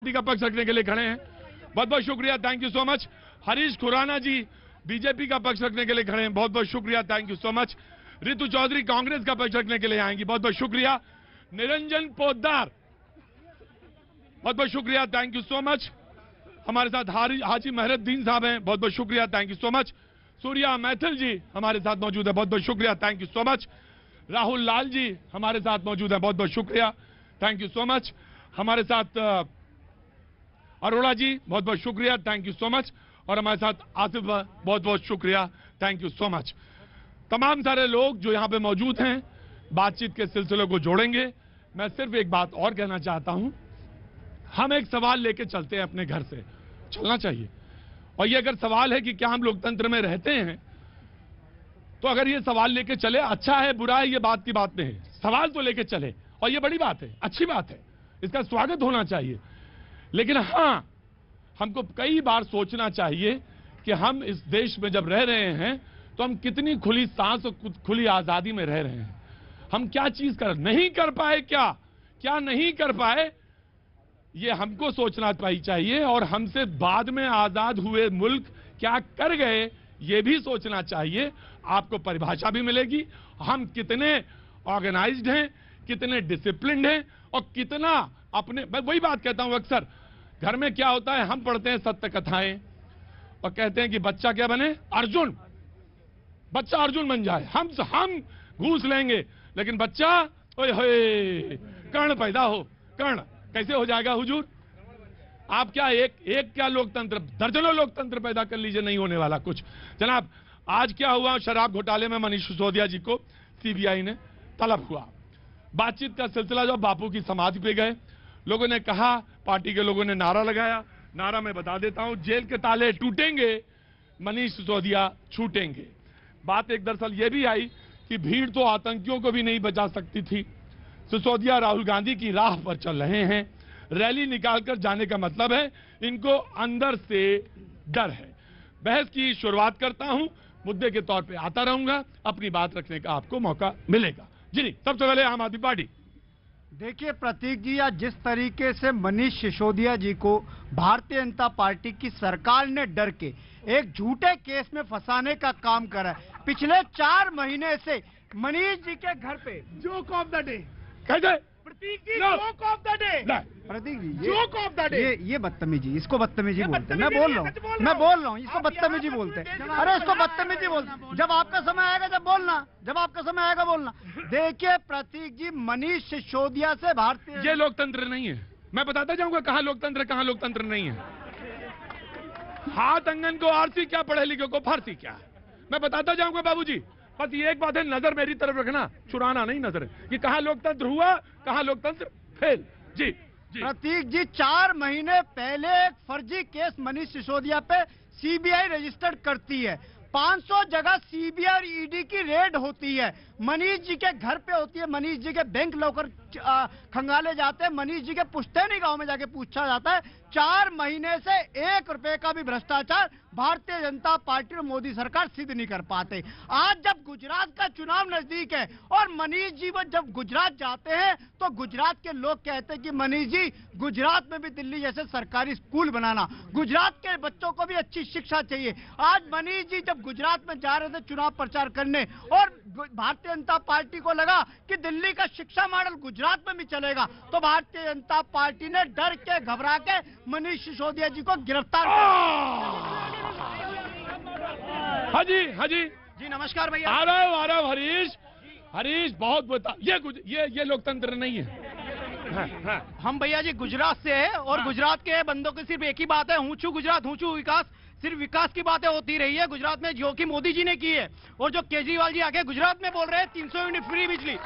का पक्ष रखने के लिए खड़े हैं। बहुत बहुत शुक्रिया, thank you so much. Harish Khurana ji BJP का पक्ष रखने के लिए खड़े हैं, बहुत बहुत शुक्रिया, thank you so much. Ritu Chaudhary Congress का पक्ष रखने के लिए आएंगी, बहुत बहुत शुक्रिया। निरंजन पोद्दार, बहुत बहुत शुक्रिया, थैंक यू सो मच। हमारे साथ हाजी महरुद्दीन साहब हैं, बहुत बहुत शुक्रिया, thank you so much. Surya Maithil ji हमारे साथ मौजूद है, बहुत बहुत शुक्रिया, thank you so much. Rahul Lal ji हमारे साथ मौजूद है, बहुत बहुत शुक्रिया, थैंक यू सो मच। हमारे साथ अरोड़ा जी, बहुत बहुत शुक्रिया, थैंक यू सो मच। और हमारे साथ आसिफ, बहुत बहुत शुक्रिया, थैंक यू सो मच। तमाम सारे लोग जो यहां पे मौजूद हैं बातचीत के सिलसिले को जोड़ेंगे। मैं सिर्फ एक बात और कहना चाहता हूं, हम एक सवाल लेके चलते हैं अपने घर से, चलना चाहिए। और ये अगर सवाल है कि क्या हम लोकतंत्र में रहते हैं, तो अगर ये सवाल लेके चले, अच्छा है बुरा है ये बात की बात नहीं है, सवाल तो लेके चले और ये बड़ी बात है, अच्छी बात है, इसका स्वागत होना चाहिए। लेकिन हां, हमको कई बार सोचना चाहिए कि हम इस देश में जब रह रहे हैं तो हम कितनी खुली सांस और खुली आजादी में रह रहे हैं। हम क्या चीज नहीं कर पाए, क्या नहीं कर पाए, ये हमको सोचना चाहिए। और हमसे बाद में आजाद हुए मुल्क क्या कर गए ये भी सोचना चाहिए। आपको परिभाषा भी मिलेगी, हम कितने ऑर्गेनाइज्ड हैं, कितने डिसिप्लिन्ड हैं और कितना अपने, मैं वही बात कहता हूं अक्सर, घर में क्या होता है, हम पढ़ते हैं सत्य कथाएं और कहते हैं कि बच्चा क्या बने, अर्जुन, बच्चा अर्जुन बन जाए, हम घूस लेंगे, लेकिन बच्चा ओए होए कर्ण पैदा हो, कर्ण कैसे हो जाएगा हुजूर? आप क्या एक क्या लोकतंत्र, दर्जनों लोकतंत्र पैदा कर लीजिए, नहीं होने वाला कुछ। जनाब आज क्या हुआ, शराब घोटाले में मनीष सिसोदिया जी को सीबीआई ने तलब हुआ। बातचीत का सिलसिला जब बापू की समाधि पे गए, लोगों ने कहा, पार्टी के लोगों ने नारा लगाया, नारा मैं बता देता हूं, जेल के ताले टूटेंगे, मनीष सिसोदिया छूटेंगे। बात एक दरअसल यह भी आई कि भीड़ तो आतंकियों को भी नहीं बचा सकती थी। सिसोदिया राहुल गांधी की राह पर चल रहे हैं, रैली निकालकर जाने का मतलब है इनको अंदर से डर है। बहस की शुरुआत करता हूं, मुद्दे के तौर पे आता रहूंगा, अपनी बात रखने का आपको मौका मिलेगा। जी नहीं, सबसे पहले आम आदमी पार्टी। देखिए प्रतीक जी, आज जिस तरीके से मनीष सिसोदिया जी को भारतीय जनता पार्टी की सरकार ने डर के एक झूठे केस में फंसाने का काम करा है, पिछले 4 महीने से मनीष जी के घर पे जोक ऑफ द डे कैसे, Prateek ji, joke of the day, Prateek ji joke of the day, ये बदतमीजी, इसको बदतमीजी बोलते हैं। मैं बोल रहा हूँ इसको बदतमीजी बोलते हैं। अरे इसको बदतमीजी बोलते, जब आपका समय आएगा जब बोलना, जब आपका समय आएगा बोलना। देखिए प्रतीक जी, मनीष सिसोदिया से भारतीय, ये लोकतंत्र नहीं है। मैं बताता जाऊंगा कहां लोकतंत्र कहां लोकतंत्र नहीं है। हाथ अंगन को आरसी क्या, पढ़े लिखे को फारसी क्या, मैं बताता जाऊंगा बाबूजी। बस ये एक बात है, नजर मेरी तरफ रखना, चुराना नहीं नजर, कि कहां लोकतंत्र हुआ कहां लोकतंत्र फेल। जी प्रतीक जी, 4 महीने पहले एक फर्जी केस मनीष सिसोदिया पे सीबीआई रजिस्टर्ड करती है, 500 जगह सीबीआई और ईडी की रेड होती है, मनीष जी के घर पे होती है, मनीष जी के बैंक लॉकर खंगाले जाते हैं, मनीष जी के पुश्तैनी गांव में जाके पूछा जाता है। 4 महीने से 1 रुपए का भी भ्रष्टाचार भारतीय जनता पार्टी और मोदी सरकार सिद्ध नहीं कर पाते। आज जब गुजरात का चुनाव नजदीक है और मनीष जी वो जब गुजरात जाते हैं तो गुजरात के लोग कहते हैं कि मनीष जी, गुजरात में भी दिल्ली जैसे सरकारी स्कूल बनाना, गुजरात के बच्चों को भी अच्छी शिक्षा चाहिए। आज मनीष जी जब गुजरात में जा रहे थे चुनाव प्रचार करने और भारतीय जनता पार्टी को लगा कि दिल्ली का शिक्षा मॉडल गुजरात में भी चलेगा, तो भारतीय जनता पार्टी ने डर के घबरा के मनीष सिसोदिया जी को गिरफ्तार किया। हाजी जी नमस्कार भैया। आ रहा हूं हरीश बहुत बता, ये लोकतंत्र नहीं है। हम भैया जी गुजरात से है और गुजरात के बंदों की सिर्फ एक ही बात है, ऊंचू गुजरात ऊंचू विकास, सिर्फ विकास की बातें होती रही है गुजरात में, जो कि मोदी जी ने की है। और जो केजरीवाल जी आके गुजरात में बोल रहे हैं 300 यूनिट फ्री बिजली,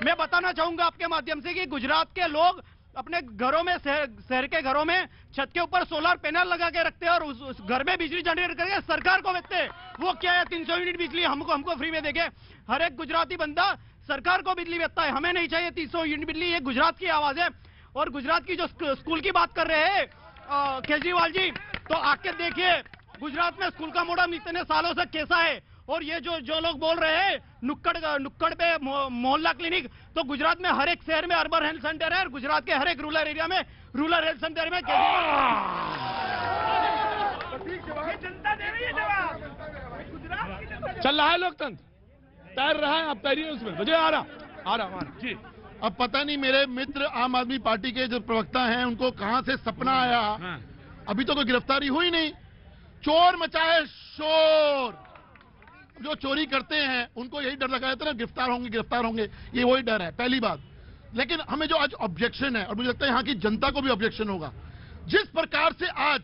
मैं बताना चाहूंगा आपके माध्यम से कि गुजरात के लोग अपने घरों में, शहर के घरों में छत के ऊपर सोलर पैनल लगा के रखते हैं और उस घर में बिजली जनरेट करके सरकार को बेचते हैं। वो क्या है, 300 यूनिट बिजली हमको फ्री में देंगे। हर एक गुजराती बंदा सरकार को बिजली बेचता है, हमें नहीं चाहिए 300 यूनिट बिजली। ये गुजरात की आवाज है। और गुजरात की जो स्कूल की बात कर रहे हैं केजरीवाल जी, तो आके देखिए गुजरात में स्कूल का मॉडल इतने सालों से कैसा है। और ये जो लोग बोल रहे हैं नुक्कड़ पे मोहल्ला क्लिनिक, तो गुजरात में हर एक शहर में अर्बन हेल्थ सेंटर है और गुजरात के हर एक रूरल एरिया में रूरल हेल्थ सेंटर में जनता दे रही है जवाब। चल रहा है लोकतंत्र, तैर रहा है, अब तैरिए उसमें। मुझे आ रहा जी। अब पता नहीं मेरे मित्र आम आदमी पार्टी के जो प्रवक्ता हैं उनको कहां से सपना आया, अभी तो कोई गिरफ्तारी हुई नहीं। चोर मचाए शोर, जो चोरी करते हैं उनको यही डर लगा रहता है ना, गिरफ्तार होंगे, ये वही डर है, पहली बात। लेकिन हमें जो आज ऑब्जेक्शन है, और मुझे लगता है यहाँ की जनता को भी ऑब्जेक्शन होगा, जिस प्रकार से आज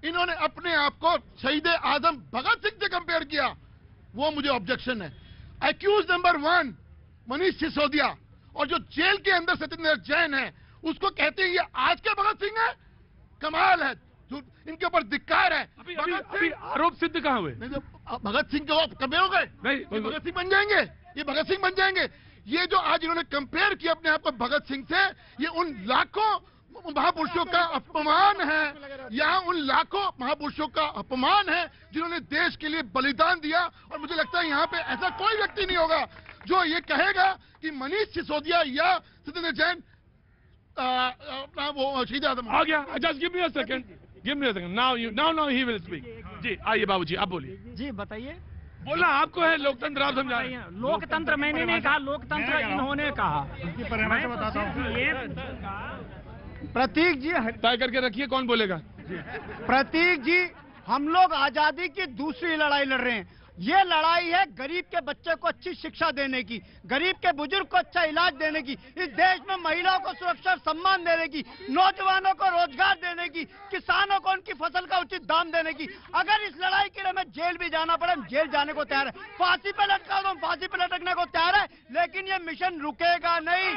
इन्होंने अपने आप को शहीद आजम भगत सिंह से कंपेयर किया, वो मुझे ऑब्जेक्शन है। एक्यूज नंबर 1 मनीष सिसोदिया, और जो जेल के अंदर सत्येंद्र जैन है, उसको कहते हैं ये आज के भगत सिंह है। कमाल है, इनके ऊपर धिक्कार है। अभी आरोप सिद्ध कहाँ हुए? भगत सिंह को कभी हो गए? नहीं, भगत सिंह बन जाएंगे, ये भगत सिंह बन जाएंगे। ये जो आज इन्होंने कंपेयर किया अपने आप को भगत सिंह से, ये उन लाखों महापुरुषों का अपमान है, यहाँ उन लाखों महापुरुषों का अपमान है जिन्होंने देश के लिए बलिदान दिया। और मुझे लगता है यहाँ पे ऐसा कोई व्यक्ति नहीं होगा जो ये कहेगा कि मनीष सिसोदिया या सत्येंद्र जैन वो शहीद आजम। आ गया। Just give me a second, now he will speak. जी आइए बाबूजी, आप बोलिए। जी बताइए। बोला आपको है लोकतंत्र, आप समझा रहे हैं। लोकतंत्र मैंने नहीं कहा, लोकतंत्र इन्होंने कहा। मैं बताता हूँ, प्रतीक जी तय करके रखिए कौन बोलेगा। प्रतीक जी, हम लोग आजादी की दूसरी लड़ाई लड़ रहे हैं। ये लड़ाई है गरीब के बच्चे को अच्छी शिक्षा देने की, गरीब के बुजुर्ग को अच्छा इलाज देने की, इस देश में महिलाओं को सुरक्षा और सम्मान देने की, नौजवानों को रोजगार देने की, किसानों को उनकी फसल का उचित दाम देने की। अगर इस लड़ाई के लिए हमें जेल भी जाना पड़े, हम जेल जाने को तैयार है। फांसी पे लटका दो, हम फांसी पे लटकने को तैयार है, लेकिन ये मिशन रुकेगा नहीं।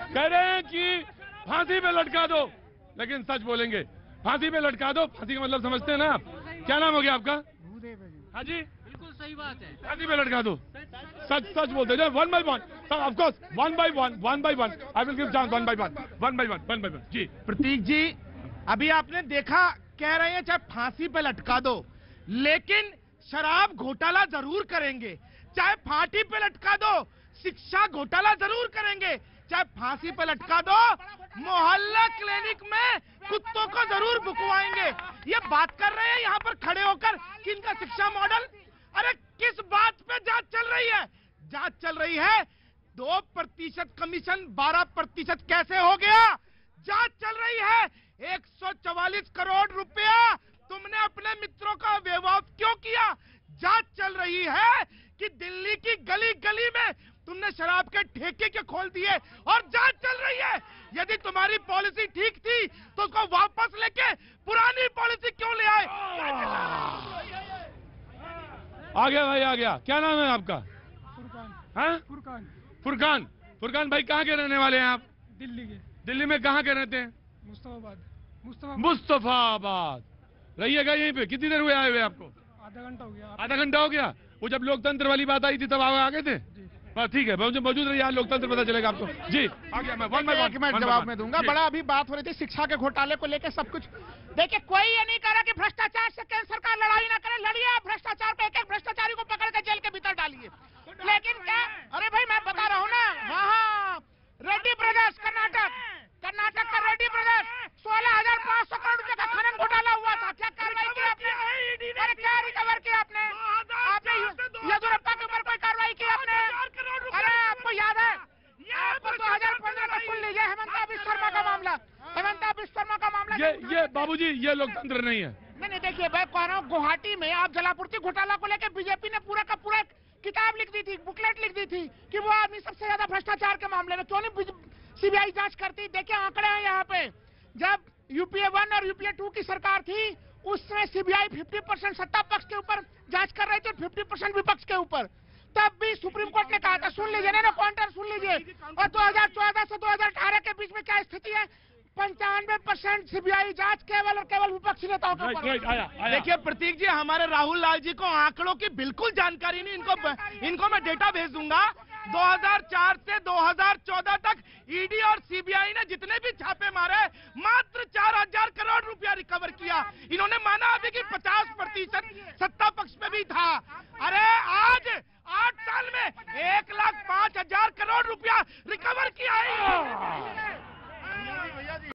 कह रहे हैं कि फांसी पे लटका दो, लेकिन सच बोलेंगे। फांसी पे लटका दो, फांसी का मतलब समझते हैं ना आप? क्या नाम हो गया आपका? हाँ जी, बिल्कुल सही बात है। फांसी पे लटका दो, सच बोलते हैं। 1 by 1, of course 1 by 1 I will give chance 1 by 1 जी। प्रतीक जी, अभी आपने देखा, कह रहे हैं चाहे फांसी पे लटका दो, लेकिन शराब घोटाला जरूर करेंगे। चाहे फांसी पे लटका दो, शिक्षा घोटाला जरूर करेंगे। चाहे फांसी पे लटका दो, मोहल्ला क्लिनिक में कुत्तों को जरूर बुकवाएंगे। ये बात कर रहे हैं यहाँ पर खड़े होकर कि इनका शिक्षा मॉडल। अरे किस बात पे जांच चल रही है? जांच चल रही है 2% कमीशन 12% कैसे हो गया? जांच चल रही है 144 करोड़ रुपया तुमने अपने मित्रों का व्यवहार क्यों किया? जांच चल रही है कि दिल्ली की गली गली में तुमने शराब के ठेके के खोल दिए, और जांच चल रही है यदि तुम्हारी पॉलिसी ठीक थी तो उसको वापस लेके पुरानी पॉलिसी क्यों ले आए? आ गया भाई, आ गया। क्या नाम है आपका? फुरकान भाई, कहाँ के रहने वाले हैं आप? दिल्ली के। दिल्ली में कहाँ के रहते हैं? मुस्तफाबाद। रहिएगा यहीं पे। कितनी देर हुए आए हुए आपको? आधा घंटा हो गया। आधा घंटा हो गया। वो जब लोकतंत्र वाली बात आई थी तब आप आ गए थे? बस ठीक है, मुझे मौजूद रहिए, लोकतंत्र पता चलेगा आपको। जी आ गया। मैं 1 by 1 मिनट जवाब में दूंगा। बड़ा अभी बात हो रही थी शिक्षा के घोटाले को लेकर, सब कुछ देखिए। कोई ये नहीं कह रहा कि भ्रष्टाचार से केंद्र सरकार लड़ाई ना करे। लड़िए आप भ्रष्टाचार पे, एक भ्रष्टाचारी को पकड़ के जेल के भीतर डालिए। लेकिन क्या, अरे भाई मैं बता रहा हूँ ना। हाँ, रेड्डी ब्रदर्स कर्नाटक का रेड्डी ब्रदर्स 16,500 करोड़ रुपए का खनन घोटाला हुआ था। क्या कार्रवाई की आपने? अरे क्या रिकवर किया आपने? येदुरप्पा के ऊपर कोई कार्रवाई की आपने? अरे आपको याद है, आपको 2015 का सुन लीजिए, हेमंता बिस्वा शर्मा का मामला। ये बाबूजी, ये लोकतंत्र नहीं है। नहीं देखिए, मैं कह रहा हूँ गुवाहाटी में आप जलापूर्ति घोटाला को लेकर बीजेपी ने पूरा का पूरा किताब लिख दी थी, बुकलेट लिख दी थी कि वो आदमी सबसे ज्यादा भ्रष्टाचार के मामले में, क्यों नहीं सीबीआई जांच करती? देखिए आंकड़े हैं यहाँ पे। जब यूपीए 1 और यूपीए 2 की सरकार थी, उसमें सीबीआई 50% सत्ता पक्ष के ऊपर जांच कर रही थी और 50% विपक्ष के ऊपर। तब भी सुप्रीम कोर्ट ने कहा था, सुन लीजिए ना पॉइंटर सुन लीजिए। और 2014 से 2018 के बीच में क्या स्थिति है? 95% सीबीआई जांच केवल और केवल विपक्षी नेताओं के ऊपर। देखिए प्रतीक जी, हमारे राहुल लाल जी को आंकड़ों की बिल्कुल जानकारी नहीं। इनको मैं डेटा भेज दूंगा। 2004 से 2014 तक ईडी और सीबीआई ने जितने भी छापे मारे